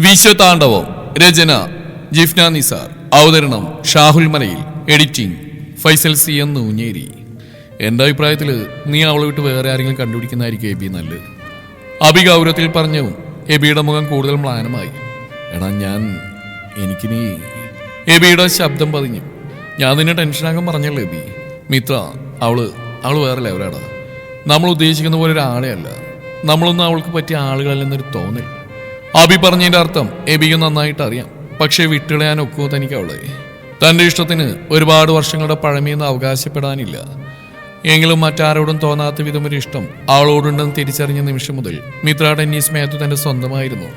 വിശ്വതാണ്ഡവം. രചന ജിഫ്ന നിസാർ. അവതരണം ഷാഹുൽ മലയിൽ. Editing Faisal C N Nooncheri. എൻ്റെ അഭിപ്രായത്തിൽ നീ അവളെ വിട്ട് വേറെ ആരെങ്കിലും കണ്ടുപിടിക്കുന്നതായിരിക്കും എബി നല്ലത്. അബി ഗൗരവത്തിൽ പറഞ്ഞു. എബിയുടെ മുഖം കൂടുതൽ മ്ലാനമായി. എടാ എനിക്കിനി എബിയുടെ ശബ്ദം പതിഞ്ഞു. ഞാൻ നിന്നെ ടെൻഷനാക്കാൻ പറഞ്ഞല്ലോ എബി. മിത്ര, അവള് വേറെ ലെവലാടാ. നമ്മൾ ഉദ്ദേശിക്കുന്ന പോലെ ഒരാളെ അല്ല. നമ്മളൊന്നും അവൾക്ക് പറ്റിയ ആളുകളല്ലെന്നൊരു തോന്നൽ. അബി പറഞ്ഞതിൻ്റെ അർത്ഥം എബിക്ക് നന്നായിട്ട് അറിയാം. പക്ഷേ വിട്ടുകളയാൻ ഒക്കുമോ തനിക്ക് അവളെ? തൻ്റെ ഇഷ്ടത്തിന് ഒരുപാട് വർഷങ്ങളുടെ പഴമയൊന്നും അവകാശപ്പെടാനില്ല. എങ്കിലും മറ്റാരോടും തോന്നാത്ത വിധം ഒരു ഇഷ്ടം അവളോടുണ്ടെന്ന് തിരിച്ചറിഞ്ഞ നിമിഷം മുതൽ മിത്ര ടെന്നീസ് മാത്യു തൻ്റെ സ്വന്തമായിരുന്നു.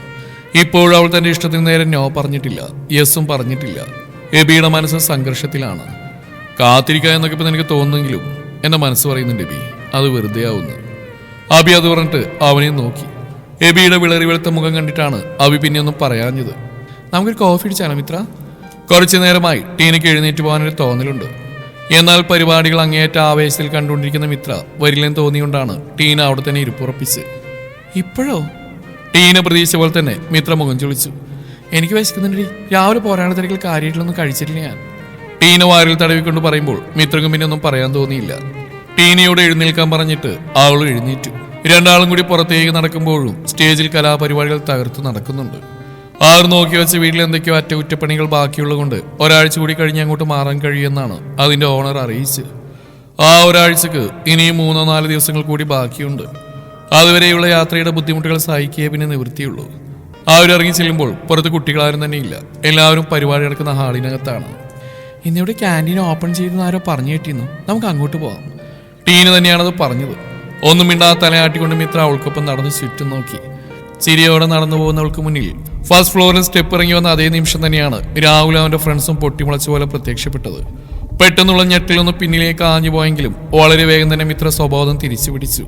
ഇപ്പോഴും അവൾ തൻ്റെ ഇഷ്ടത്തിന് നേരെ നോ പറഞ്ഞിട്ടില്ല, യെസും പറഞ്ഞിട്ടില്ല. എബിയുടെ മനസ്സ് സംഘർഷത്തിലാണ്. കാത്തിരിക്കുക എന്നൊക്കെ ഇപ്പം എനിക്ക് തോന്നുന്നെങ്കിലും എൻ്റെ മനസ്സ് പറയുന്നുണ്ട് എബി, അത് വെറുതെ ആവുന്നു. അബി അത് പറഞ്ഞിട്ട് അവനെ നോക്കി. എബിയുടെ വിളറി വെളുത്ത മുഖം കണ്ടിട്ടാണ് അബി പിന്നെ ഒന്നും പറയാഞ്ഞത്. നമുക്കൊരു കോഫി അടിച്ചാലോ മിത്ര? കുറച്ചു നേരമായി ടീനയ്ക്ക് എഴുന്നേറ്റ് പോകാനൊരു തോന്നലുണ്ട്. എന്നാൽ പരിപാടികൾ അങ്ങേയറ്റ ആവേശത്തിൽ കണ്ടുകൊണ്ടിരിക്കുന്ന മിത്ര വരില്ലെന്ന് തോന്നിയുകൊണ്ടാണ് ടീന അവിടെ തന്നെ ഇരിപ്പുറപ്പിച്ച്. ഇപ്പോഴോ? ടീന പ്രതീക്ഷിച്ച പോലെ തന്നെ മിത്ര മുഖം ചൊളിച്ചു. എനിക്ക് വിശക്കുന്നുണ്ട്, രാവിലെ പോരാണ തിരക്കിൽ കാര്യമായിട്ടൊന്നും കഴിച്ചിട്ടില്ല ഞാൻ. ടീന വാരിൽ തടവിക്കൊണ്ട് പറയുമ്പോൾ മിത്രക്കും പിന്നെ ഒന്നും പറയാൻ തോന്നിയില്ല. ടീനയോട് എഴുന്നേൽക്കാൻ പറഞ്ഞിട്ട് അവൾ എഴുന്നേറ്റു. രണ്ടാളും കൂടി പുറത്തേക്ക് നടക്കുമ്പോഴും സ്റ്റേജിൽ കലാപരിപാടികൾ തകർത്ത് നടക്കുന്നുണ്ട്. ആറ് നോക്കി വെച്ച് വീട്ടിൽ എന്തൊക്കെയോ അറ്റകുറ്റപ്പണികൾ ബാക്കിയുള്ളതുകൊണ്ട് ഒരാഴ്ച കൂടി കഴിഞ്ഞ് അങ്ങോട്ട് മാറാൻ കഴിയുമെന്നാണ് അതിൻ്റെ ഓണർ അറിയിച്ച്. ആ ഒരാഴ്ചക്ക് ഇനിയും 3-4 ദിവസങ്ങൾ കൂടി ബാക്കിയുണ്ട്. അതുവരെയുള്ള യാത്രയുടെ ബുദ്ധിമുട്ടുകൾ സഹിക്കുക പിന്നെ നിവൃത്തിയുള്ളൂ. അവരിറങ്ങി ചെല്ലുമ്പോൾ പുറത്ത് കുട്ടികളാരും തന്നെ ഇല്ല. എല്ലാവരും പരിപാടി നടക്കുന്ന ഹാളിനകത്താണ്. ഇന്നിവിടെ ക്യാൻറ്റീൻ ഓപ്പൺ ചെയ്തെന്ന് ആരോ പറഞ്ഞു കേട്ടിരുന്നു, നമുക്ക് അങ്ങോട്ട് പോകാം. ടീന തന്നെയാണത് പറഞ്ഞത്. ഒന്നും മിണ്ടാ തലയാട്ടിക്കൊണ്ട് മിത്ര അവൾക്കൊപ്പം നടന്ന് ചുറ്റും നോക്കി. ചിരിയോടെ നടന്നു പോകുന്നവൾക്ക് മുന്നിൽ ഫസ്റ്റ് ഫ്ലോറിൽ സ്റ്റെപ്പ് ഇറങ്ങി വന്ന അതേ നിമിഷം തന്നെയാണ് രാഹുൽ അവന്റെ ഫ്രണ്ട്സും പൊട്ടിമുളച്ച പോലെ പ്രത്യക്ഷപ്പെട്ടത്. പെട്ടെന്നുള്ള ഞെട്ടിലൊന്ന് പിന്നിലേക്ക് ആഞ്ഞു പോയെങ്കിലും വളരെ വേഗം തന്നെ മിത്ര സ്വബോധം തിരിച്ചു പിടിച്ചു.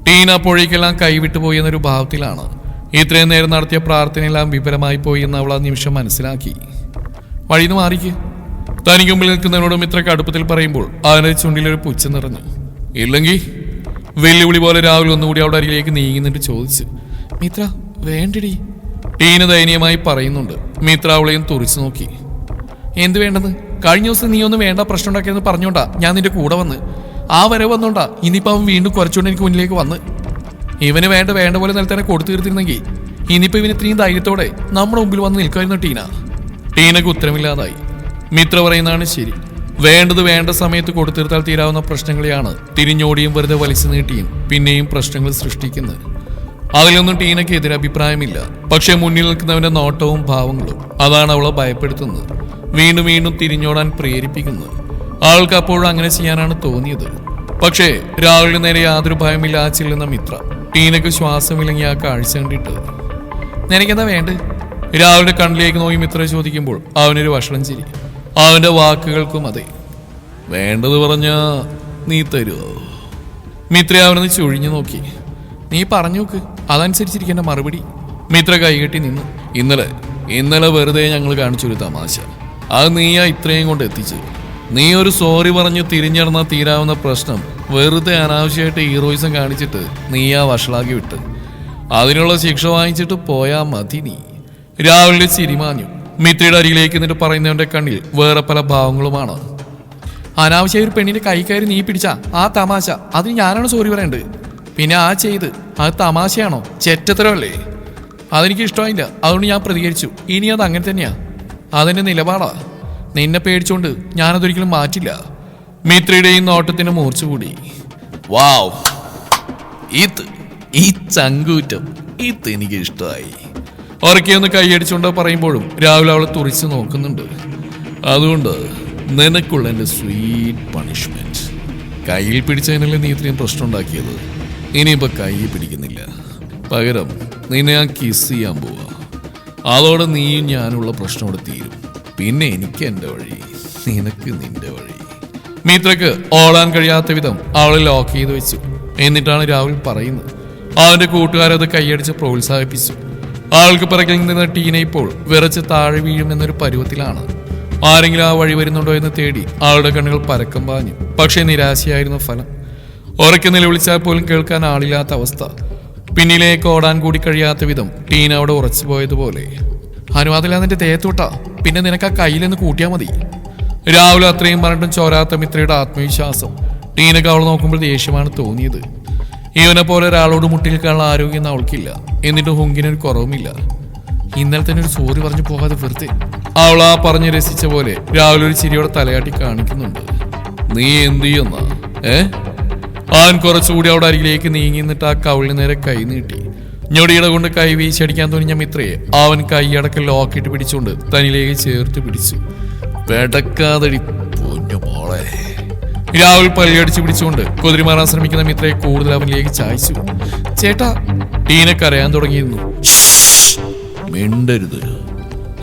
ടീന അപ്പോഴേക്കെല്ലാം കൈവിട്ടു പോയി എന്നൊരു ഭാവത്തിലാണ്. ഇത്രയും നേരം നടത്തിയ പ്രാർത്ഥനയെല്ലാം വിപരമായി പോയി എന്ന് അവൾ ആ നിമിഷം മനസ്സിലാക്കി. വഴിന്ന് മാറിക്ക്. തനിക്ക് മുമ്പിൽ നിൽക്കുന്നവരോട് മിത്രക്ക് അടുപ്പത്തിൽ പറയുമ്പോൾ അവന്റെ ചുണ്ടിലൊരു പുച്ഛം നിറഞ്ഞു. ഇല്ലെങ്കിൽ വെല്ലുവിളി പോലെ രാഹുൽ ഒന്നുകൂടി അവിടെ അരികിലേക്ക് നീങ്ങുന്നിട്ട് ചോദിച്ചു. മിത്ര വേണ്ടടി. ടീന ദയനീയമായി പറയുന്നുണ്ട്. മിത്ര അവളെയും തുറിച്ചു നോക്കി. എന്ത് വേണ്ടെന്ന്? കഴിഞ്ഞ ദിവസം നീ ഒന്നും വേണ്ട പ്രശ്നം ഉണ്ടാക്കിയെന്ന് പറഞ്ഞോണ്ടാ ഞാൻ നിന്റെ കൂടെ വന്ന്. ആ വരവ് വന്നോണ്ടാ ഇനിയിപ്പോൾ അവൻ വീണ്ടും കുറച്ചുകൊണ്ട് എനിക്ക് മുന്നിലേക്ക് വന്ന്. ഇവന് വേണ്ട പോലെ നിലത്തന്നെ കൊടുത്തു തീർത്തിരുന്നെങ്കിൽ ഇനിയിപ്പോൾ ഇവന് ഇത്രയും ധൈര്യത്തോടെ നമ്മുടെ മുമ്പിൽ വന്ന് നിൽക്കുമായിരുന്നു ടീന. ടീനക്ക് ഉത്തരമില്ലാതായി. മിത്ര പറയുന്നതാണ് ശരി. വേണ്ടത് വേണ്ട സമയത്ത് കൊടുത്തീർത്താൽ തീരാവുന്ന പ്രശ്നങ്ങളെയാണ് തിരിഞ്ഞോടിയും വെറുതെ വലിച്ചു നീട്ടിയും പിന്നെയും പ്രശ്നങ്ങൾ സൃഷ്ടിക്കുന്നത്. അതിലൊന്നും ടീനയ്ക്ക് എതിരഭിപ്രായമില്ല. പക്ഷെ മുന്നിൽ നിൽക്കുന്നവന്റെ നോട്ടവും ഭാവങ്ങളും അതാണ് അവളെ ഭയപ്പെടുത്തുന്നത്, വീണ്ടും വീണ്ടും തിരിഞ്ഞോടാൻ പ്രേരിപ്പിക്കുന്നത്. ആൾക്ക് അപ്പോഴും അങ്ങനെ ചെയ്യാനാണ് തോന്നിയത്. പക്ഷേ രാഹുലിന് നേരെ യാതൊരു ഭയമില്ല ചെല്ലുന്ന മിത്ര ടീനയ്ക്ക് ശ്വാസം വിലങ്ങി ആ കാഴ്ച കണ്ടിട്ട്. നിനക്കെന്താ വേണ്ടത്? രാഹുലിന്റെ കണ്ണിലേക്ക് നോക്കി മിത്ര ചോദിക്കുമ്പോൾ അവനൊരു വഷളം ചിരി. അവന്റെ വാക്കുകൾക്കും അതെ. വേണ്ടത് പറഞ്ഞാ നീ തരുമോ? മിത്ര അവനൊന്ന് ചൊഴിഞ്ഞു നോക്കി. നീ പറഞ്ഞു നോക്ക്, അതനുസരിച്ചിരിക്കേണ്ട മറുപടി. മിത്ര കൈകെട്ടി നിന്നു. ഇന്നലെ വെറുതെ ഞങ്ങൾ കാണിച്ചൊരു തമാശ. അത് നീയാ ഇത്രയും കൊണ്ട് എത്തിച്ച്. നീ ഒരു സോറി പറഞ്ഞ് തിരിഞ്ഞടന്നാൽ തീരാവുന്ന പ്രശ്നം വെറുതെ അനാവശ്യമായിട്ട് ഹീറോയിസം കാണിച്ചിട്ട് നീയാ വഷളാക്കി വിട്ട്. അതിനുള്ള ശിക്ഷ വാങ്ങിച്ചിട്ട് പോയാ മതി നീ. രാവിലെ ചിരിമാഞ്ഞു. മിത്രയുടെ അരികിലേക്ക് എന്നിട്ട് പറയുന്നവന്റെ കണ്ണിൽ വേറെ പല ഭാവങ്ങളുമാണ്. അനാവശ്യ ഒരു പെണ്ണിന്റെ കൈ കയറി നീ പിടിച്ച ആ തമാശ, അതിന് ഞാനാണ് സോറി പറയേണ്ടത്. പിന്നെ ആ ചെയ്ത് അത് തമാശയാണോ? ചെറ്റത്തരമല്ലേ? അതെനിക്ക് ഇഷ്ടമായില്ല, അതുകൊണ്ട് ഞാൻ പ്രതികരിച്ചു. ഇനി അത് അങ്ങനെ തന്നെയാ, അതെന്റെ നിലപാടാ. നിന്നെ പേടിച്ചോണ്ട് ഞാനതൊരിക്കലും മാറ്റില്ല. മിത്രയുടെയും നോട്ടത്തിന് മൂർച്ച കൂടി. വാവ്, ഈ ചങ്കൂറ്റം എനിക്ക് ഇഷ്ടമായി. ഉറക്കിയൊന്ന് കൈയടിച്ചുകൊണ്ട് പറയുമ്പോഴും രാഹുൽ അവളെ തുറിച്ച് നോക്കുന്നുണ്ട്. അതുകൊണ്ട് നിനക്കുള്ള എൻ്റെ സ്വീറ്റ് പണിഷ്മെന്റ്. കയ്യിൽ പിടിച്ചതിനല്ലേ നീ ഇത്രയും പ്രശ്നം ഉണ്ടാക്കിയത്. ഇനിയിപ്പോൾ കൈ പിടിക്കുന്നില്ല, പകരം നിന്നെ ഞാൻ കിസ് ചെയ്യാൻ പോവാ. അതോടെ നീയും ഞാനുള്ള പ്രശ്നം അവിടെ തീരും. പിന്നെ എനിക്ക് എൻ്റെ വഴി, നിനക്ക് നിന്റെ വഴി. മിത്രക്ക് ഓടാൻ കഴിയാത്ത വിധം അവളെ ലോക്ക് ചെയ്ത് വെച്ചു. എന്നിട്ടാണ് രാഹുൽ പറയുന്നത്. അവൻ്റെ കൂട്ടുകാരത് കൈയടിച്ച് പ്രോത്സാഹിപ്പിച്ചു. ആൾക്ക് പിറകിൽ നിന്ന ടീന ഇപ്പോൾ വിറച്ച് താഴെ വീഴുമെന്നൊരു പരുവത്തിലാണ്. ആരെങ്കിലും ആ വഴി വരുന്നുണ്ടോ എന്ന് തേടി ആളുടെ കണ്ണുകൾ പരക്കം പാഞ്ഞു. പക്ഷേ നിരാശയായിരുന്നു ഫലം. ഉറക്കെ നിലവിളിച്ചാൽ പോലും കേൾക്കാൻ ആളില്ലാത്ത അവസ്ഥ. പിന്നിലേക്ക് ഓടാൻ കൂടി കഴിയാത്ത വിധം ടീന അവിടെ ഉറച്ചു പോയതുപോലെ. അനുവാദമില്ല നിന്റെ ദേഹത്തോട്ടാ, പിന്നെ നിനക്ക് ആ കയ്യിലെന്ന് കൂട്ടിയാൽ മതി. രാവിലെ അത്രയും പറഞ്ഞിട്ടും ചോരാത്ത മിത്രയുടെ ആത്മവിശ്വാസം ടീനക്ക് അവൾ നോക്കുമ്പോൾ ദേഷ്യമാണ് തോന്നിയത്. ഇവനെ പോലെ ഒരാളോട് മുട്ടിൽക്കാനുള്ള ആരോഗ്യം അവൾക്കില്ല. എന്നിട്ട് ഹുങ്കിനൊരു കുറവുമില്ല. ഇന്നലെ തന്നെ ഒരു സോറി പറഞ്ഞു പോകാതെ വെറുതെ. അവൾ ആ പറഞ്ഞ് രസിച്ച പോലെ രാവിലെ ഒരു ചിരിയോടെ തലയാട്ടി കാണിക്കുന്നുണ്ട്. നീ എന്ത് ചെയ്യുന്ന അവൻ കുറച്ചുകൂടി അവിടെ അരികിലേക്ക് നീങ്ങി നിന്നിട്ട് ആ കവിളിന് നേരെ കൈ നീട്ടി. ഞൊടിയുടെ കൊണ്ട് കൈ വീശടിക്കാൻ തോന്നിയ മിത്രയെ അവൻ കൈയടക്കം ലോക്കിട്ട് പിടിച്ചുകൊണ്ട് തന്നിലേക്ക് ചേർത്ത് പിടിച്ചു. പെടക്കാതടി പൊന്നു മോളെ. രാഹുൽ പല്ലിയടിച്ച് പിടിച്ചുകൊണ്ട് കുതിരി മാറാൻ ശ്രമിക്കുന്ന മിത്രയെ കൂടുതൽ അവനിലേക്ക് ചായച്ചു. ചേട്ടാ, ടീനെ കരയാൻ തുടങ്ങിയിരുന്നു. മിണ്ടരുത്.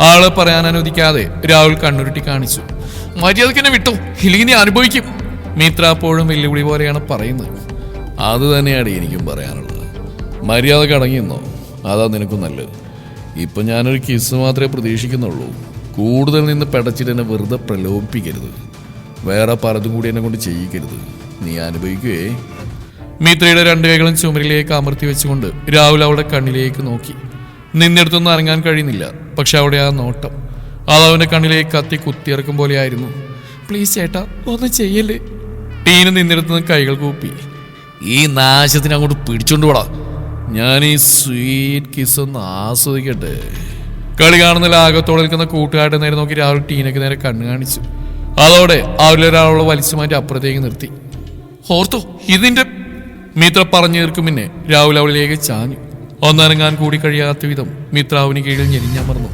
ആളെ പറയാൻ അനുവദിക്കാതെ രാഹുൽ കണ്ണുരുട്ടി കാണിച്ചു. മര്യാദക്ക് എന്നെ വിട്ടോ, ഇല്ലെങ്കിൽ നീ അനുഭവിക്കും. മിത്ര അപ്പോഴും വെല്ലുവിളി പോലെയാണ് പറയുന്നത്. അത് തന്നെയാണ് എനിക്കും പറയാനുള്ളത്. മര്യാദ അടങ്ങിയെന്നോ, അതാ നിനക്കും നല്ലത്. ഇപ്പൊ ഞാനൊരു കിസ് മാത്രമേ പ്രതീക്ഷിക്കുന്നുള്ളൂ. കൂടുതൽ നിന്ന് പെടച്ചിട്ട് എന്നെ വെറുതെ പ്രലോഭിപ്പിക്കരുത്. വേറെ പലതും കൂടി എന്നെ കൊണ്ട് ചെയ്യിക്കരുത്. നീ അനുഭവിക്കുകയേ. മിത്രയുടെ രണ്ട് കൈകളും ചുമരിലേക്ക് അമർത്തി വെച്ചുകൊണ്ട് രാഹുൽ അവളുടെ കണ്ണിലേക്ക് നോക്കി. നിന്നെടുത്തൊന്നും ഇറങ്ങാൻ കഴിയുന്നില്ല. പക്ഷെ അവിടെ ആ നോട്ടം അതവന്റെ കണ്ണിലേക്ക് കത്തി കുത്തിയിറക്കും പോലെയായിരുന്നു. പ്ലീസ് ചേട്ടാ, ഒന്നും ചെയ്യല്ലേ. ടീന നിന്നെടുത്തുനിന്ന് കൈകൾ കൂപ്പി. ഈ നാശത്തിന് അങ്ങോട്ട് പിടിച്ചോണ്ട് പോടാ. ഞാൻ ഈ സ്വീറ്റ് കിസ് ഒന്ന് ആസ്വദിക്കട്ടെ. കളി കാണുന്ന ലാഘവത്തോടെ നിൽക്കുന്ന കൂട്ടുകാരുടെ നേരെ നോക്കി രാഹുൽ ടീനയ്ക്ക് നേരെ കണ്ണു കാണിച്ചു. അതോടെ അവരിലൊരാളോട് വലിച്ചു മാറ്റി അപ്പുറത്തേക്ക് നിർത്തി. ഓർത്തോ ഇതിന്റെ മിത്ര പറഞ്ഞു തീർക്കും. പിന്നെ രാഹുൽ അവളിലേക്ക് ചാഞ്ഞു. ഒന്നനങ്ങാൻ കൂടി കഴിയാത്ത വിധം മിത്ര അവന് കീഴിൽ ഞെരിഞ്ഞമർന്നു.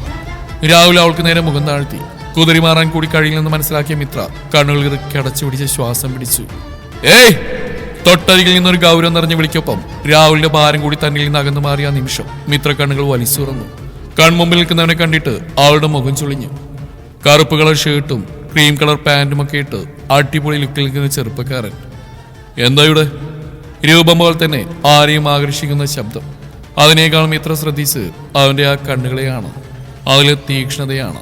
രാഹുൽ അവൾക്ക് നേരെ മുഖം താഴ്ത്തി. കുതിരി മാറാൻ കൂടി കഴിയില്ലെന്ന് മനസ്സിലാക്കിയ മിത്ര കണ്ണുകൾ ഇറുക്കി അടച്ചു പിടിച്ച് ശ്വാസം പിടിച്ചു. ഏയ്! തൊട്ടരികിൽ നിന്നൊരു ഗൗരവം നിറഞ്ഞ വിളിക്കൊപ്പം രാഹുലിന്റെ ഭാരം കൂടി തന്നിൽ നിന്ന് അകന്നു മാറിയ നിമിഷം മിത്ര കണ്ണുകൾ വലിച്ചുറന്നു. കൺമുമ്പിൽ നിൽക്കുന്നവനെ കണ്ടിട്ട് അവളുടെ മുഖം ചുളിഞ്ഞു. കറുപ്പ് കളർ ഷർട്ടും ക്രീം കളർ പാന്റും ഒക്കെ ഇട്ട് അടിപൊളി ലുക്കിൽ നിൽക്കുന്ന ചെറുപ്പക്കാരൻ. എന്താ ഇവിടെ? രൂപം പോലെ തന്നെ ആരെയും ആകർഷിക്കുന്ന ശബ്ദം. അതിനേക്കാളും ഇത്ര ശ്രദ്ധിച്ച് അവന്റെ ആ കണ്ണുകളെയാണ്, അതിലെ തീക്ഷ്ണതയാണ്.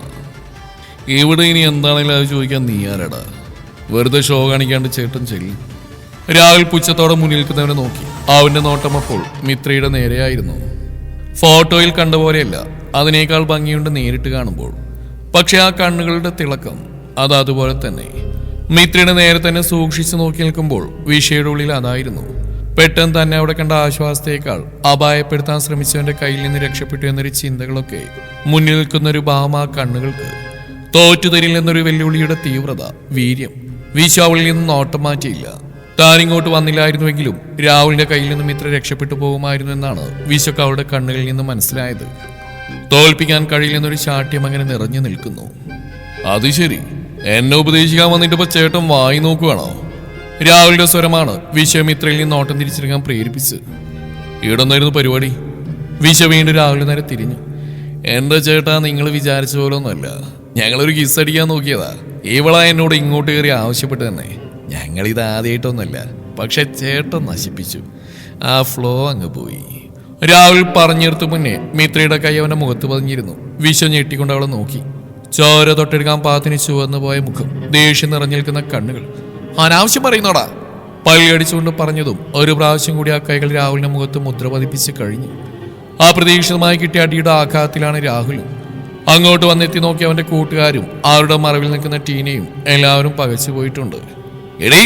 ഇവിടെ ഇനി എന്താണെങ്കിലും അത് ചോദിക്കാൻ നീ ആരടാ? വെറുതെ ഷോ കാണിക്കാണ്ട് ചേട്ടൻ ചെല്ലും. രാഹുൽ പുച്ഛത്തോടെ മുന്നിൽ നിൽക്കുന്നവനെ നോക്കി. അവന്റെ നോട്ടം അപ്പോൾ മിത്രയുടെ നേരെയായിരുന്നു. ഫോട്ടോയിൽ കണ്ട പോലെയല്ല, അതിനേക്കാൾ ഭംഗിയുണ്ട് നേരിട്ട് കാണുമ്പോൾ. പക്ഷെ ആ കണ്ണുകളുടെ തിളക്കം അത് അതുപോലെ തന്നെ. മിത്രയുടെ നേരെ തന്നെ സൂക്ഷിച്ചു നോക്കി നിൽക്കുമ്പോൾ വിഷയുടെ ഉള്ളിൽ അതായിരുന്നു. പെട്ടെന്ന് തന്നെ അവിടെ കണ്ട ആശ്വാസത്തേക്കാൾ അപായപ്പെടുത്താൻ ശ്രമിച്ചവന്റെ കയ്യിൽ നിന്ന് രക്ഷപ്പെട്ടു എന്നൊരു ചിന്തകളൊക്കെ മുന്നിൽ നിൽക്കുന്ന ഒരു ഭാവം ആ കണ്ണുകൾക്ക്. തോറ്റുതരില്ലെന്നൊരു വെല്ലുവിളിയുടെ തീവ്രത, വീര്യം വിശു അവളിൽ നിന്ന് നോട്ടം മാറ്റിയില്ല. താനിങ്ങോട്ട് വന്നില്ലായിരുന്നുവെങ്കിലും രാഹുലിന്റെ കയ്യിൽ നിന്നും ഇത്ര രക്ഷപ്പെട്ടു പോകുമായിരുന്നു എന്നാണ് വിശുക്ക് അവളുടെ കണ്ണുകളിൽ നിന്ന് മനസ്സിലായത്. തോൽപ്പിക്കാൻ കഴിയില്ലെന്നൊരു ശാഠ്യം അങ്ങനെ നിറഞ്ഞു നിൽക്കുന്നു. അത് ശരി, എന്നെ ഉപദേശിക്കാൻ വന്നിട്ടിപ്പോ ചേട്ടൻ വായി നോക്കുവാണോ? രാഹുലിന്റെ സ്വരമാണ് വിശ്വമിത്രയിൽ നിന്ന് നോട്ടം തിരിച്ചെടുക്കാൻ പ്രേരിപ്പിച്ച്. ഇവിടെന്നായിരുന്നു പരിപാടി? വിശ്വ വീണ്ടും രാഹുലിന് നേരെ തിരിഞ്ഞു. എന്റെ ചേട്ടാ, നിങ്ങൾ വിചാരിച്ച പോലെ ഒന്നുമല്ല. ഞങ്ങളൊരു കിസ് അടിക്കാൻ നോക്കിയതാ. ഇവളാ എന്നോട് ഇങ്ങോട്ട് കയറി ആവശ്യപ്പെട്ട് തന്നെ. ഞങ്ങളിത് ആദ്യമായിട്ടൊന്നുമല്ല, പക്ഷെ ചേട്ടൻ നശിപ്പിച്ചു. ആ ഫ്ലോ അങ്ങ് പോയി. രാഹുൽ പറഞ്ഞെടുത്തു മുന്നേ മിത്രയുടെ കൈ അവന്റെ മുഖത്ത് പതിഞ്ഞിരുന്നു. വിശ്വ ഞെട്ടിക്കൊണ്ട് അവളെ നോക്കി. ചോര തൊട്ടെടുക്കാൻ പാത്തിന് ചുവന്നു പോയ മുഖം, ദേഷ്യം നിറഞ്ഞു നിൽക്കുന്ന കണ്ണുകൾ. അനാവശ്യം പറയുന്നോടാ! പല്ലിയടിച്ചുകൊണ്ട് പറഞ്ഞതും ഒരു പ്രാവശ്യം കൂടി ആ കൈകൾ രാഹുലിന്റെ മുഖത്ത് മുദ്ര പതിപ്പിച്ച് കഴിഞ്ഞു. അപ്രതീക്ഷിതമായി കിട്ടിയ അടിയുടെ ആഘാതത്തിലാണ് രാഹുലും. അങ്ങോട്ട് വന്നെത്തി നോക്കി അവന്റെ കൂട്ടുകാരും അവരുടെ മറവിൽ നിൽക്കുന്ന ടീനയും എല്ലാവരും പകച്ചു പോയിട്ടുണ്ട്. എടീ!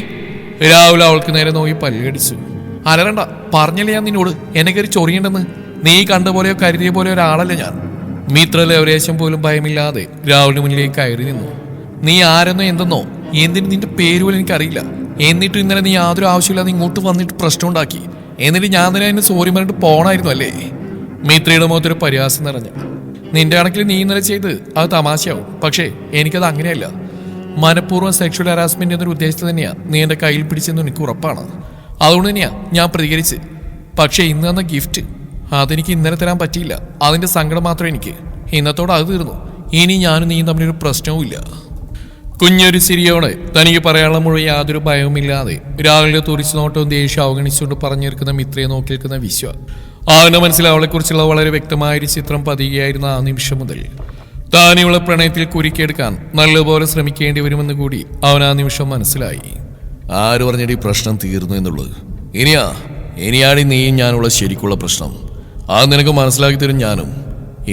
രാഹുൽ അവൾക്ക് നേരെ നോക്കി പല്ലിയടിച്ചു. അലറണ്ട, പറഞ്ഞില്ലേ ഞാൻ നിന്നോട് എന്നെ കയറി ചൊറിയണ്ടെന്ന്. നീ കണ്ട പോലെയോ കരുതിയ പോലെയോ ഒരാളല്ല ഞാൻ. മിത്ര ലേവരേശം പോലും ഭയമില്ലാതെ രാഹുലിന് മുന്നിലേക്ക് കയറി നിന്നു. നീ ആരെന്നോ എന്തെന്നോ എന്തിന് നിന്റെ പേര് പോലും എനിക്കറിയില്ല. എന്നിട്ട് ഇന്നലെ നീ യാതൊരു ആവശ്യമില്ലാതെ ഇങ്ങോട്ട് വന്നിട്ട് പ്രശ്നം ഉണ്ടാക്കി. എന്നിട്ട് ഞാൻ തന്നെ അതിന് സോറി പറഞ്ഞിട്ട് പോണായിരുന്നു അല്ലേ? മിത്രയുടെ മുഖത്തൊരു പരിഹാസം നിറഞ്ഞു. നിന്റെ കണക്കിൽ നീ ഇന്നലെ ചെയ്ത് അത് തമാശയാവും. പക്ഷേ എനിക്കത് അങ്ങനെയല്ല. മനഃപൂർവ്വം സെക്ഷൽ ഹറാസ്മെന്റ് എന്നൊരു ഉദ്ദേശത്തിൽ തന്നെയാ നീ എന്റെ കയ്യിൽ പിടിച്ചെന്ന് എനിക്ക് ഉറപ്പാണ്. അതുകൊണ്ട് തന്നെയാ ഞാൻ പ്രതികരിച്ച്. പക്ഷെ ഇന്ന് തന്ന ഗിഫ്റ്റ് അതെനിക്ക് ഇന്നലെ തരാൻ പറ്റിയില്ല. അതിന്റെ സങ്കടം മാത്രം എനിക്ക്. ഇന്നത്തോടെ അത് തീർന്നു. ഇനി ഞാനും നീയും തമ്മിലൊരു പ്രശ്നവും ഇല്ല. കുഞ്ഞൊരു ചിരിയോടെ തനിക്ക് പറയാനുള്ള മുഴുവൻ യാതൊരു ഭയവുമില്ലാതെ രാഹുലിന്റെ തുറിച്ചു നോട്ടവും ദേഷ്യം അവഗണിച്ചുകൊണ്ട് പറഞ്ഞിരിക്കുന്ന മിത്രയെ നോക്കി നിൽക്കുന്ന വിശ്വ. അവന്റെ മനസ്സിൽ അവളെക്കുറിച്ചുള്ള വളരെ വ്യക്തമായൊരു ചിത്രം പതിയുകയായിരുന്ന ആ നിമിഷം മുതൽ താനിയുള്ള പ്രണയത്തിൽ കുരുക്കിയെടുക്കാൻ നല്ലപോലെ ശ്രമിക്കേണ്ടി വരുമെന്ന് കൂടി അവൻ ആ നിമിഷം മനസ്സിലായി. ആര് പറഞ്ഞിട്ട് ഈ പ്രശ്നം തീർന്നു എന്നുള്ളത്? ഇനിയാ ഇനിയാടി നീയും ഞാനുള്ള ശരിക്കുള്ള പ്രശ്നം. അത് നിനക്ക് മനസ്സിലാക്കി തരും ഞാനും.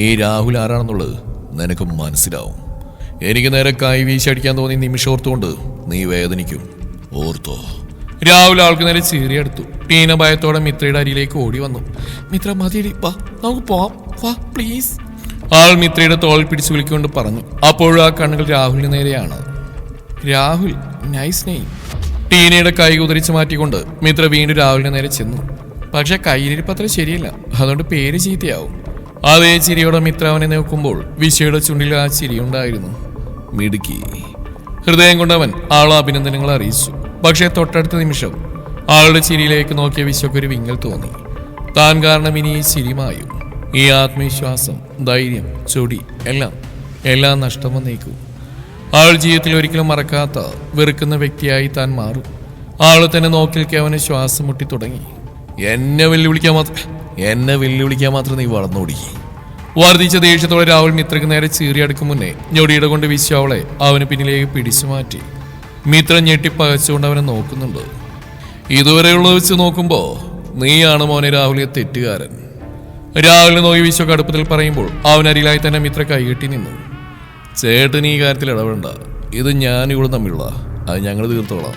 ഈ രാഹുൽ ആരാണെന്നുള്ളത് നിനക്ക് മനസ്സിലാവും. എനിക്ക് നേരെ കൈ വീശടിക്കാൻ തോന്നി നിമിഷം ഓർത്തുകൊണ്ട് നീ വേദനിക്കും. ഓർത്തോ. രാഹുൽ ആൾക്ക് നേരെ ചീറിയെടുത്തു. ടീന ഭയത്തോടെ മിത്രയുടെ അരിയിലേക്ക് ഓടി വന്നു. മിത്ര മതിയടി, വാ നമുക്ക് പോവാം, വാ പ്ലീസ്. ആൾ മിത്രയുടെ തോളിൽ പിടിച്ചു വിളിക്കൊണ്ട് പറഞ്ഞു. അപ്പോഴും ആ കണ്ണുകൾ രാഹുലിന് നേരെയാണ്. Rahul, nice name. ടീനയുടെ കൈ കുതിരിച്ച് മാറ്റിക്കൊണ്ട് മിത്ര വീണ്ടും രാഹുലിന് നേരെ ചെന്നു. പക്ഷെ കയ്യിലിരിപ്പ് അത്ര ശരിയല്ല, അതുകൊണ്ട് പേര് ചീത്തയാവും. അതേ ചിരിയോടെ മിത്ര അവനെ നോക്കുമ്പോൾ വിശയുടെ ചുണ്ടിൽ ആ ചിരിയുണ്ടായിരുന്നു. മിടുക്കി. ഹൃദയം കൊണ്ടവൻ ആളെ അഭിനന്ദനങ്ങൾ അറിയിച്ചു. പക്ഷേ തൊട്ടടുത്ത നിമിഷം ആളുടെ ചിരിയിലേക്ക് നോക്കിയ വിശ്വക്കൊരു വിങ്ങൽ തോന്നി. താൻ കാരണം ഇനി ഈ ചിരിമായും ഈ ആത്മവിശ്വാസം, ധൈര്യം, ചൊടി എല്ലാം നഷ്ടം വന്നേക്കും. ആൾ ജീവിതത്തിൽ ഒരിക്കലും മറക്കാത്ത വെറുക്കുന്ന വ്യക്തിയായി താൻ മാറും. ആളെ തന്നെ നോക്കിൽക്കെ അവന് ശ്വാസം മുട്ടി തുടങ്ങി. എന്നെ വെല്ലുവിളിക്കാൻ മാത്രം നീ വളർന്നോടി. വർദ്ധിച്ച ദേഷ്യത്തോടെ രാഹുൽ മിത്രക്ക് നേരെ ചീറിയടുക്കും മുന്നേ ഞൊടിയുടെ കൊണ്ട് വിശ്വ അവളെ അവന് പിന്നിലേക്ക് പിടിച്ചു മാറ്റി. മിത്ര ഞെട്ടിപ്പകച്ചുകൊണ്ട് അവനെ നോക്കുന്നുണ്ട്. ഇതുവരെയുള്ളത് വെച്ച് നോക്കുമ്പോ നീയാണ് മോനെ രാഹുലിയെ തെറ്റുകാരൻ. രാഹുലിനെ നോക്കി വിശ്വ കടുപ്പത്തിൽ പറയുമ്പോൾ അവനരികിലായി തന്നെ മിത്ര കൈകെട്ടി നിന്നു. ചേട്ടൻ ഈ കാര്യത്തിൽ ഇടപെടണ്ട, ഇത് ഞാൻ ഇവിടെ തമ്മിലുള്ള, അത് ഞങ്ങൾ തീർത്തോളാം.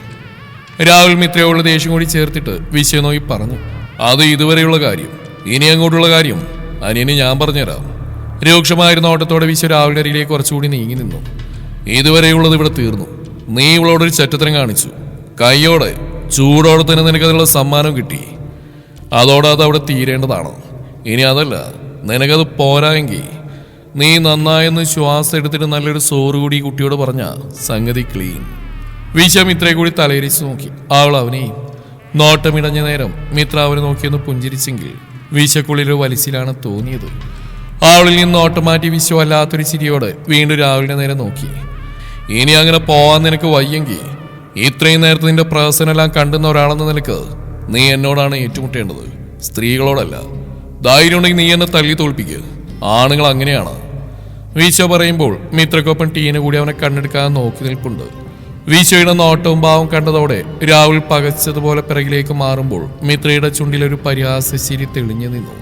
രാഹുൽ മിത്രയോടുള്ള ദേഷ്യം കൂടി ചേർത്തിട്ട് വിശ്വ നോക്കി പറഞ്ഞു. അത് ഇതുവരെയുള്ള കാര്യം, ഇനി അങ്ങോട്ടുള്ള കാര്യം അനിയന് ഞാൻ പറഞ്ഞുതരാം. രൂക്ഷമായിരുന്ന ഓട്ടത്തോടെ വിശ്വ രാഹുലിന്റെ അരികിലേക്ക് കുറച്ചുകൂടി നീങ്ങി നിന്നു. ഇതുവരെയുള്ളത് ഇവിടെ തീർന്നു. നീ ഇവളോടൊരു ചെറ്റത്തരം കാണിച്ചു. കൈയോടെ ചൂടോടെ തന്നെ നിനക്കതിനുള്ള സമ്മാനം കിട്ടി. അതോടെ അത് അവിടെ തീരേണ്ടതാണ്. ഇനി അതല്ല, നിനക്കത് പോരായെങ്കിൽ നീ നന്നായെന്ന് ശ്വാസം എടുത്തിട്ട് നല്ലൊരു സോറ് കൂടി കുട്ടിയോട് പറഞ്ഞ സംഗതി ക്ലീൻ. വിശ്വ മിത്രയെ കൂടി തലയിരിച്ചു നോക്കി. അവൾ അവനെയും. നോട്ടമിടഞ്ഞ നേരം മിത്ര അവനെ നോക്കിയൊന്ന് പുഞ്ചിരിച്ചെങ്കിൽ വിശ്വക്കുള്ളിലൊരു വലിച്ചിലാണ് തോന്നിയത്. അവളിൽ നിന്ന് നോട്ടം മാറ്റി വിശ്വ വല്ലാത്തൊരു ചിരിയോടെ വീണ്ടും രാഹുലിനെ നേരെ നോക്കി. ഇനി അങ്ങനെ പോവാൻ നിനക്ക് വയ്യെങ്കിൽ ഇത്രയും നേരത്തെ നിന്റെ പ്രഹസനെല്ലാം കണ്ടുന്ന ഒരാളെന്ന നിനക്ക് നീ എന്നോടാണ് ഏറ്റുമുട്ടേണ്ടത്, സ്ത്രീകളോടല്ല. ധൈര്യം ഉണ്ടെങ്കിൽ നീ എന്നെ തല്ലി തോൽപ്പിക്കുക. ആണുങ്ങൾ അങ്ങനെയാണ്. വിശ്വ പറയുമ്പോൾ മിത്രക്കൊപ്പം ടീന കൂടി അവനെ കണ്ണെടുക്കാൻ നോക്കി നിൽപ്പുണ്ട്. വിശ്വയുടെ നോട്ടവും ഭാവം കണ്ടതോടെ രാഹുൽ പകച്ചതുപോലെ പിറകിലേക്ക് മാറുമ്പോൾ മിത്രയുടെ ചുണ്ടിലൊരു പരിഹാസശിരി തെളിഞ്ഞു നിന്നു.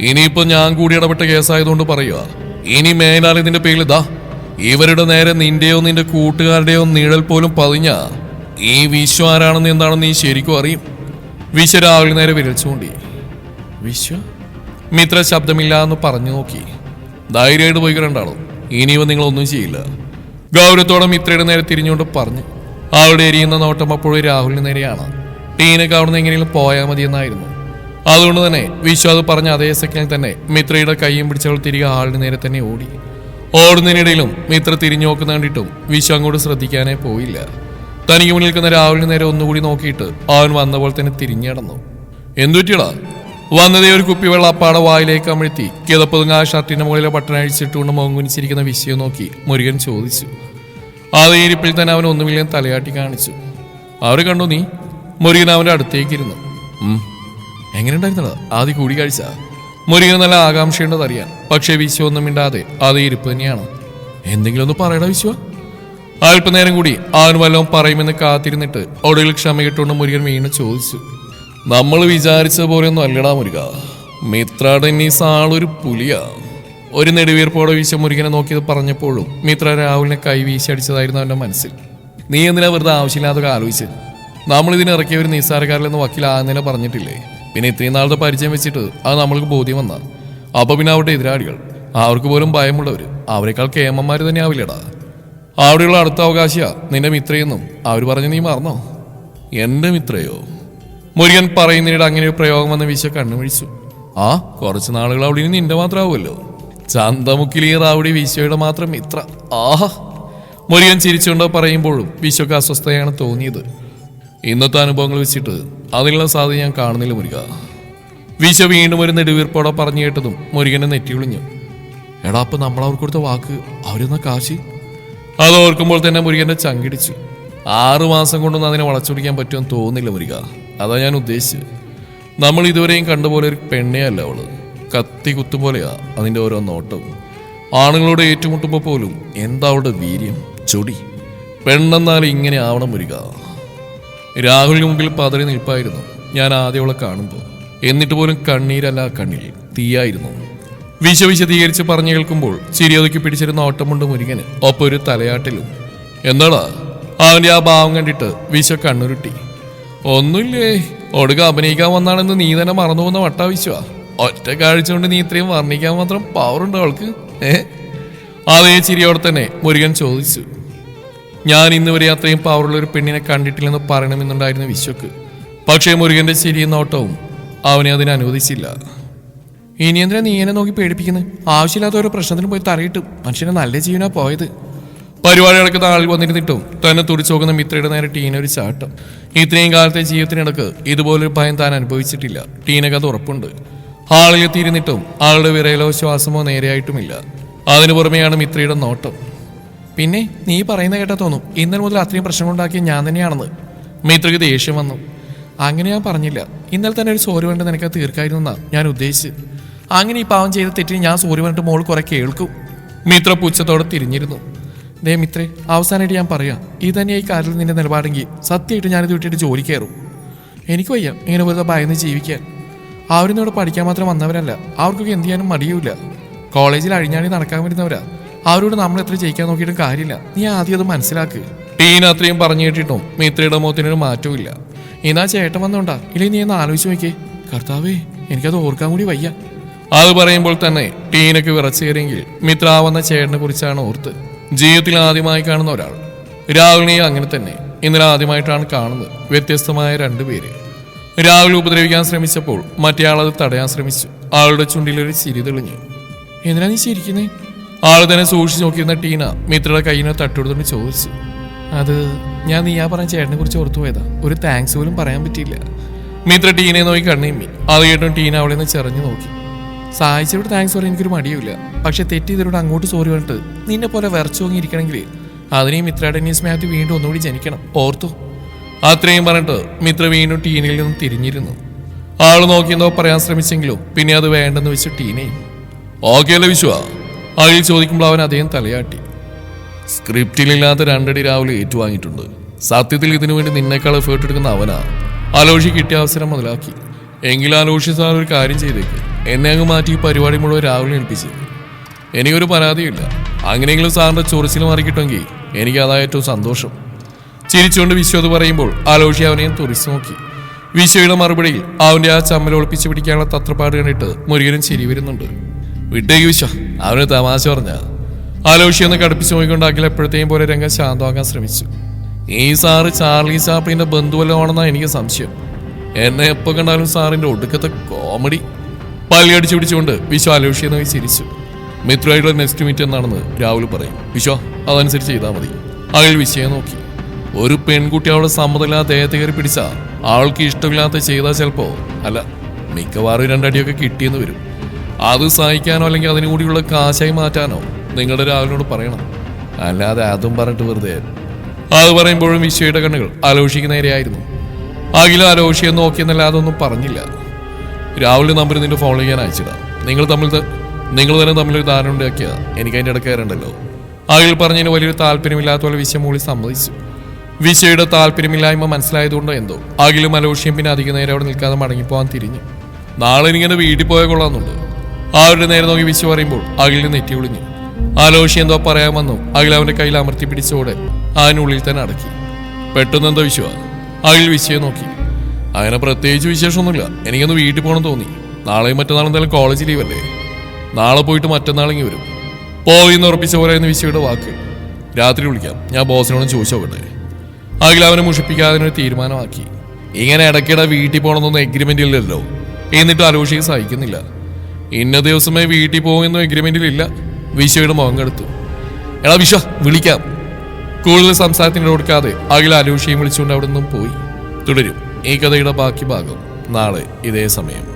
ഇനിയിപ്പോ ഞാൻ കൂടി ഇടപെട്ട കേസായതുകൊണ്ട് പറയുക, ഇനി മേലാൽ ഇതിന്റെ പേരിൽ ഇതാ ഇവരുടെ നേരെ നിന്റെയോ നിന്റെ കൂട്ടുകാരുടെയോ നിഴൽ പോലും പതിഞ്ഞ ഈ വിശ്വ ആരാണെന്ന് എന്താണെന്ന് നീ ശരിക്കും അറിയും. വിശ്വ രാഹുലിന് നേരെ വിരൽച്ചുകൊണ്ടി. വിശ്വ? മിത്ര ശബ്ദമില്ല എന്ന് പറഞ്ഞു നോക്കി. ധൈര്യമായിട്ട് പോയി കണ്ടാളോ, ഇനിയോ നിങ്ങളൊന്നും ചെയ്യില്ല. ഗൗരവത്തോടെ മിത്രയുടെ നേരെ തിരിഞ്ഞുകൊണ്ട് പറഞ്ഞു. അവളുടെ എരിയുന്ന നോട്ടം അപ്പോഴും രാഹുലിന് നേരെയാണ്. ടീനക്ക് അവിടുന്ന് എങ്ങനെയും പോയാൽ മതിയെന്നായിരുന്നു. അതുകൊണ്ട് തന്നെ വിശ്വ അത് പറഞ്ഞ അതേ സെക്കൻഡിൽ തന്നെ മിത്രയുടെ കൈയും പിടിച്ചവൾ തിരികെ ആളിന് നേരെ തന്നെ ഓടി. ഓടുന്നതിനിടയിലും മിത്ര തിരിഞ്ഞു നോക്കുന്ന കണ്ടിട്ടും വിശ്വ അങ്ങോട്ട് ശ്രദ്ധിക്കാനേ പോയില്ല. തനിക്ക് മുന്നിൽ നിൽക്കുന്ന രാഹുലിന് നേരെ ഒന്നുകൂടി നോക്കിയിട്ട് അവൻ വന്ന പോലെ തന്നെ തിരിഞ്ഞടന്നു. എന്തുപറ്റിയടാ? വന്നതേ ഒരു കുപ്പിവെള്ളം അപ്പാടെ വായിലേക്ക് അമഴ്ത്തി കിതപ്പതുങ്ങ ആ ഷർട്ടിന്റെ മുകളിലെ ബട്ടൺ അഴിച്ചിട്ടുകൊണ്ട് മോങ്കുനിച്ചിരിക്കുന്ന വിശ്വയെ നോക്കി മുരുകൻ ചോദിച്ചു. അതേ ഇരിപ്പിൽ തന്നെ അവൻ ഒന്നുമില്ലെന്ന് തലയാട്ടി കാണിച്ചു. അവരെ കണ്ടു നീ? മുരുകൻ അവന്റെ അടുത്തേക്കിരുന്നു. എങ്ങനെയുണ്ടായിരുന്നടാ ആദ്യ കൂടിക്കാഴ്ച? മുരുകന് നല്ല ആകാംക്ഷയുണ്ടെന്നറിയാൻ. പക്ഷേ വിശ്വ ഒന്നും മിണ്ടാതെ അതേ ഇരിപ്പ് തന്നെയാണ്. എന്തെങ്കിലും ഒന്ന് പറയടാ വിശ്വ. അല്പനേരം കൂടി അവൻ വല്ലതും പറയുമെന്ന് കാത്തിരുന്നിട്ട് ഒടുവിൽ ക്ഷമ കിട്ടുകൊണ്ട് മുരുകൻ വീണ്ടും ചോദിച്ചു. നമ്മൾ വിചാരിച്ച പോലെയൊന്നും അല്ലടാ മുരുക, മിത്ര ടെന്നീസ് ആളൊരു പുലിയാ. ഒരു നെടുവീർപ്പോടെ വീശ മുരുകനെ നോക്കിയത് പറഞ്ഞപ്പോഴും മിത്ര രാഹുലിനെ കൈ വീശടിച്ചതായിരുന്നു അവന്റെ മനസ്സിൽ. നീ എന്തിനാ വെറുതെ ആവശ്യമില്ലാതൊക്കെ ആലോചിച്ച്? നമ്മളിതിന് ഇറക്കിയ ഒരു നിസ്സാരക്കാരിലെന്ന് വക്കീലാകുന്നതിനെ പറഞ്ഞിട്ടില്ലേ? പിന്നെ ഇത്രയും നാളത്തെ പരിചയം വെച്ചിട്ട് അത് നമ്മൾക്ക് ബോധ്യം വന്ന അപ്പൊ പിന്നെ അവരുടെ എതിരാളികൾ, അവർക്ക് പോലും ഭയമുള്ളവർ, അവരെക്കാൾ കേമന്മാര് തന്നെ ആവില്ലടാ. അവിടെയുള്ള അടുത്ത അവകാശിയാ നിന്റെ മിത്രയെന്നും അവർ പറഞ്ഞു. നീ മറന്നോ? എന്റെ മിത്രയോ? മുരുകൻ പറയുന്നതിനിടെ അങ്ങനെ ഒരു പ്രയോഗം വന്ന വിശ്വ കണ്ണുമിഴിച്ചു. ആ കുറച്ച് നാളുകൾ അവിടെ ഇനി നിന്റെ മാത്രമാവുമല്ലോ. ചന്തമുക്കിൽ ഈ റാവുടി വിശ്വയുടെ മാത്രം മിത്ര. ആഹാ! മുരുകൻ ചിരിച്ചുകൊണ്ടോ പറയുമ്പോഴും വിശ്വക്ക് അസ്വസ്ഥതയാണ് തോന്നിയത്. ഇന്നത്തെ അനുഭവങ്ങൾ വെച്ചിട്ട് അതിനുള്ള സാധ്യത ഞാൻ കാണുന്നില്ല മുരുക. വിശ്വ വീണ്ടും ഒരു നെടുവീർപ്പോടെ പറഞ്ഞു കേട്ടതും മുരുകനെ നെറ്റി വിളിഞ്ഞു. എടാ, അപ്പൊ നമ്മൾ അവർക്ക് കൊടുത്ത വാക്ക് അവരെന്ന കാശി? അത് ഓർക്കുമ്പോൾ തന്നെ മുരുകന്റെ ചങ്കിടിച്ചു. 6 മാസം കൊണ്ടൊന്നും അതിനെ വളച്ചൊടിക്കാൻ പറ്റുമെന്ന് തോന്നുന്നില്ല മുരുക. അതാ ഞാൻ ഉദ്ദേശിച്ചത്. നമ്മൾ ഇതുവരെയും കണ്ടുപോലെ ഒരു പെണ്ണേ അല്ല അവള്. കത്തി കുത്തും പോലെയാ അതിൻ്റെ ഓരോ നോട്ടവും. ആണുങ്ങളോട് ഏറ്റുമുട്ടുമ്പോൾ പോലും എന്താ അവളുടെ വീര്യം, ചൊടി. പെണ്ണെന്നാൽ ഇങ്ങനെ ആവണം മുരുക. രാഹുലിന് മുമ്പിൽ പതറി നിൽപ്പായിരുന്നു. ഞാൻ ആദ്യം അവളെ കാണുമ്പോൾ. എന്നിട്ട് പോലും കണ്ണീരല്ല കണ്ണിൽ തീയായിരുന്നു. വിശദീകരിച്ച് പറഞ്ഞു കേൾക്കുമ്പോൾ ചിരിയൊതുക്കി പിടിച്ചിരുന്ന ഓട്ടമുണ്ട് മുരുകന് ഒപ്പം ഒരു തലയാട്ടിലും. എന്താടാ? അവന്റെ ആ ഭാവം കണ്ടിട്ട് കണ്ണുരുട്ടി. ഒന്നുമില്ലേ, ഒടുക അഭിനയിക്കാൻ വന്നാണെന്ന് നീ തന്നെ മറന്നു പോകുന്ന വട്ടാവിശ്വാ. ഒറ്റ കാഴ്ച കൊണ്ട് നീ ഇത്രയും വർണ്ണിക്കാൻ മാത്രം പവറുണ്ടോ അവൾക്ക്? അതേ ചിരിയോടെ തന്നെ മുരുകൻ ചോദിച്ചു. ഞാൻ ഇന്ന് വരെ അത്രയും പവറുള്ള ഒരു പെണ്ണിനെ കണ്ടിട്ടില്ലെന്ന് പറയണമെന്നുണ്ടായിരുന്നു വിശ്വക്ക്. പക്ഷേ മുരുകന്റെ ചിരിയും നോട്ടവും അവനെ അതിനെ അനുവദിച്ചില്ല. ഇനി എന്തിനാ നീ എന്നെ നോക്കി പേടിപ്പിക്കുന്നത്? ആവശ്യമില്ലാത്ത ഓരോ പ്രശ്നത്തിന് പോയി തറയിട്ടും മനുഷ്യനെ നല്ല ജീവനാ പോയത്. പരിപാടി നടക്കുന്ന ആളിൽ വന്നിരുന്നിട്ടും തന്നെ തുടിച്ചു നോക്കുന്ന മിത്രയുടെ നേരെ ടീന ഒരു ചാട്ടം. ഇത്രയും കാലത്തെ ജീവിതത്തിനിടക്ക് ഇതുപോലൊരു ഭയം താൻ അനുഭവിച്ചിട്ടില്ല. ടീനക്ക് അത് ഉറപ്പുണ്ട്. ഹാളിലെത്തിയിരുന്നിട്ടും ആളുടെ വിറയലോ ശ്വാസമോ നേരെയായിട്ടുമില്ല. അതിനു പുറമെയാണ് മിത്രയുടെ നോട്ടം. പിന്നെ നീ പറയുന്ന കേട്ടാ തോന്നും ഇന്നലെ മുതൽ അത്രയും പ്രശ്നങ്ങളുണ്ടാക്കിയ ഞാൻ തന്നെയാണെന്ന്. മിത്രയ്ക്ക് ദേഷ്യം വന്നു. അങ്ങനെ ഞാൻ പറഞ്ഞില്ല. ഇന്നലെ തന്നെ ഒരു സോറി വേണ്ട നിനക്ക് തീർക്കായിരുന്നാ ഞാൻ ഉദ്ദേശിച്ച്. അങ്ങനെ ഈ പാവം ചെയ്ത തെറ്റിന് ഞാൻ സോറി പറഞ്ഞിട്ട് മോൾ കുറെ കേൾക്കും. മിത്ര പുച്ഛത്തോടെ തിരിഞ്ഞിരുന്നു. ദേ മിത്രേ, അവസാനമായിട്ട് ഞാൻ പറയാം, ഇത് തന്നെ ഈ കാര്യത്തിൽ നിന്റെ നിലപാടെങ്കിൽ സത്യമായിട്ട് ഞാനിത് വിട്ടിട്ട് ജോലി കയറും. എനിക്ക് വയ്യ ഇങ്ങനെ വെറുതെ ഭയന്ന് ജീവിക്കാൻ. അവരൊന്നും ഇവിടെ പഠിക്കാൻ മാത്രം വന്നവരല്ല, അവർക്കൊക്കെ എന്ത് ചെയ്യാനും മടിയൂല. കോളേജിൽ അഴിഞ്ഞാടി നടക്കാൻ വരുന്നവരാ. അവരോട് നമ്മൾ എത്ര ജയിക്കാൻ നോക്കിയിട്ടും കാര്യമില്ല. നീ ആദ്യം അത് മനസ്സിലാക്ക്. ടീൻ അത്രയും പറഞ്ഞു കേട്ടിട്ടും മിത്രയുടെ മുഖത്തിനൊരു മാറ്റവും ഇല്ല. എന്നാ ചേട്ടൻ വന്നോണ്ടാ, ഇല്ലെങ്കിൽ നീ ഒന്ന് ആലോചിച്ച് നോക്കിയേ. കർത്താവേ, എനിക്കത് ഓർക്കാൻ കൂടി വയ്യ. അത് പറയുമ്പോൾ തന്നെ ടീനക്ക് വിറച്ചു കയറിയെങ്കിൽ മിത്ര വന്ന ചേട്ടനെ കുറിച്ചാണ് ഓർത്ത്. ജീവിതത്തിൽ ആദ്യമായി കാണുന്ന ഒരാൾ. രാഹുലിനെയും അങ്ങനെ തന്നെ ഇന്നലെ ആദ്യമായിട്ടാണ് കാണുന്നത്. വ്യത്യസ്തമായ രണ്ടുപേര്. രാഹുൽ ഉപദ്രവിക്കാൻ ശ്രമിച്ചപ്പോൾ മറ്റേയാളത് തടയാൻ ശ്രമിച്ചു. ആളുടെ ചുണ്ടിലൊരു ചിരി തെളിഞ്ഞു. എന്തിനാ നീ ചിരിക്കുന്നേ? ആൾ തന്നെ സൂക്ഷിച്ചു നോക്കിയിരുന്ന ടീന മിത്രയുടെ കയ്യിനെ തട്ടുകൊടുത്തോണ്ട് ചോദിച്ചു. അത് ഞാൻ നീയാ പറഞ്ഞ ചേട്ടനെ കുറിച്ച് ഓർത്തു പോയതാ. ഒരു താങ്ക്സ് പോലും പറയാൻ പറ്റിയില്ല. മിത്ര ടീനയെ നോക്കി കണ്ണിമ്മി. അത് കേട്ടും ടീന അവളെ നിന്ന് ചെറിഞ്ഞു നോക്കി. സഹായിച്ചവരോട് താങ്ക്സ് പറയാൻ എനിക്കൊരു മടിയുമില്ല. പക്ഷെ തെറ്റി ഇവരോട് അങ്ങോട്ട് സോറി പറഞ്ഞിട്ട് നിന്നെ പോലെ വിറച്ചു നോങ്ങിയിരിക്കണമെങ്കിൽ അതിനെയും മിത്ര ഡെന്നീസ് മാത്യു വീണ്ടും ഒന്നുകൂടി ജനിക്കണം. ഓർത്തു. അത്രയും പറഞ്ഞിട്ട് മിത്ര വീണ്ടും ടീനയിൽ നിന്നും തിരിഞ്ഞിരുന്നു. ആള് നോക്കിയെന്തോ പറയാൻ ശ്രമിച്ചെങ്കിലും പിന്നെ അത് വേണ്ടെന്ന് വെച്ച് ടീനയും. ഓക്കെ അല്ലേ വിശ്വ? അയാൾ ചോദിക്കുമ്പോൾ അവൻ അദ്ദേഹം തലയാട്ടി. സ്ക്രിപ്റ്റിലില്ലാത്ത രണ്ടടി രാവിലെ ഏറ്റുവാങ്ങിയിട്ടുണ്ട്. സത്യത്തിൽ ഇതിനു വേണ്ടി നിന്നേക്കാൾ എഫേർട്ട് എടുക്കുന്ന അവനാ. അലോഷി കിട്ടിയ അവസരം മുതലാക്കി. എങ്കിലും അലോഷി സാർ ഒരു കാര്യം ചെയ്തേക്ക്, എന്നെ അങ്ങ് മാറ്റി ഈ പരിപാടി മുഴുവൻ രാവിലെ ഏൽപ്പിച്ചേക്ക്. എനിക്കൊരു പരാതിയില്ല. അങ്ങനെയെങ്കിലും സാറിന്റെ ചൊറിച്ചിൽ മാറിക്കിട്ടുമെങ്കിൽ എനിക്ക് അതാ ഏറ്റവും സന്തോഷം. ചിരിച്ചുകൊണ്ട് വിശ്വ അത് പറയുമ്പോൾ അലോഷി അവനെയും തുറിച്ചു നോക്കി. വിശ്വയുടെ മറുപടിയിൽ അവന്റെ ആ ചമ്മൽ ഒളിപ്പിച്ച് പിടിക്കാനുള്ള തത്രപ്പാട് കണ്ടിട്ട് മുരുകനും ചിരി വരുന്നുണ്ട്. വിട്ടേക്ക് വിശ്വ, അവന് തമാശ പറഞ്ഞ. ആലോഷി ഒന്ന് കടുപ്പിച്ചു നോക്കിക്കൊണ്ട് അഖിൽ എപ്പോഴത്തെയും പോലെ രംഗം ശാന്തമാക്കാൻ ശ്രമിച്ചു. ഈ സാറ് ചാർലി ചാപ്ലിന്റെ ബന്ധുവല്ലമാണെന്നാ എനിക്ക് സംശയം. എന്നെ എപ്പോ കണ്ടാലും സാറിന്റെ ഒടുക്കത്തെ കോമഡി. പല്ലിയടിച്ചു പിടിച്ചുകൊണ്ട് വിശ്വ ആലോഷിയെ നോക്കി ചിരിച്ചു. മിത്രമായിട്ടുള്ള നെക്സ്റ്റ് മീറ്റ് എന്നാണെന്ന് രാഹുൽ പറയും. വിശ്വ അതനുസരിച്ച് ചെയ്താൽ മതി. അഖിൽ വിശ്വയെ നോക്കി. ഒരു പെൺകുട്ടി അവളുടെ സമ്മതമില്ലാത്ത ദേഹത്തെ കയറി പിടിച്ചാ അവൾക്ക് ഇഷ്ടമില്ലാത്ത ചെയ്താൽ ചിലപ്പോ അല്ല മിക്കവാറും രണ്ടടിയൊക്കെ കിട്ടിയെന്ന് വരും. അത് സഹിക്കാനോ അല്ലെങ്കിൽ അതിനു കൂടിയുള്ള കാശായി മാറ്റാനോ നിങ്ങളുടെ രാഹുലിനോട് പറയണം. അല്ലാതെ അതും പറഞ്ഞിട്ട് വെറുതെ. അത് പറയുമ്പോഴും വിശ്വയുടെ കണ്ണുകൾ അലോഷിക്ക് നേരെയായിരുന്നു. അഖില അലോഷിയെ നോക്കിയെന്നല്ലാതെ ഒന്നും പറഞ്ഞില്ല. രാഹുലിന്റെ നമ്പർ നിന്റെ ഫോളോ ചെയ്യാൻ അയച്ചിടാം. നിങ്ങൾ തന്നെ തമ്മിലൊരു ധാരണ ഉണ്ടാക്കിയാ എനിക്ക് അതിൻ്റെ ഇടക്കാറുണ്ടല്ലോ. അഖിൽ പറഞ്ഞതിന് വലിയൊരു താല്പര്യമില്ലാത്ത പോലെ വിശ്വ മൂളി സമ്മതിച്ചു. വിശ്വയുടെ താല്പര്യമില്ലായ്മ മനസ്സിലായതുകൊണ്ടോ എന്തോ അഖിലും അലോഷിയും പിന്നെ അധിക നേരം അവിടെ നിൽക്കാതെ മടങ്ങിപ്പോവാൻ തിരിഞ്ഞു. നാളെ എനിക്കെന്നെ വീട്ടിൽ പോയാൽ കൊള്ളാമെന്നുണ്ട്. അവരുടെ നേരെ നോക്കി വിശ്വ പറയുമ്പോൾ അഖിലിന് നെറ്റി ഒളിഞ്ഞു. അലോഷി എന്തോ പറയാൻ വന്നു. അഖിൽ അവന്റെ കയ്യിൽ അമർത്തി പിടിച്ചോടെ അതിനുള്ളിൽ തന്നെ അടക്കി. പെട്ടെന്ന് എന്തോ വിശ്വ? അഖിൽ വിശ്വയെ നോക്കി. അങ്ങനെ പ്രത്യേകിച്ച് വിശേഷമൊന്നുമില്ല. എനിക്കൊന്ന് വീട്ടിൽ പോകണം തോന്നി. നാളെയും മറ്റന്നാളും എന്തായാലും കോളേജ് ലീവല്ലേ. നാളെ പോയിട്ട് മറ്റന്നാളിങ്ങി വരും. പോയിന്ന് ഉറപ്പിച്ച പോലെയായിരുന്നു വിശ്വയുടെ വാക്ക്. രാത്രി വിളിക്കാം, ഞാൻ ബോസിനോടും ചോദിച്ചു നോക്കട്ടെ. അഖിൽ അവനെ മുഷിപ്പിക്കാതെ ഒരു തീരുമാനമാക്കി. ഇങ്ങനെ ഇടയ്ക്കിടെ വീട്ടിൽ പോകണമെന്നൊന്നും എഗ്രിമെന്റ് ഇല്ലല്ലോ. എന്നിട്ട് അലോഷിയെ സഹിക്കുന്നില്ല. ഇന്ന ദിവസമേ വീട്ടിൽ പോകുമെന്നും എഗ്രിമെന്റിലില്ല. വിശ്വയുടെ മുഖം കെടുത്തു. എടാ വിശ്വ വിളിക്കാം. കൂടുതൽ സംസാരത്തിന് കൊടുക്കാതെ അഖിൽ അലോഷിയും വിളിച്ചുകൊണ്ട് അവിടെ നിന്നും പോയി. തുടരും ഈ കഥയുടെ ബാക്കി ഭാഗം നാളെ ഇതേ സമയം.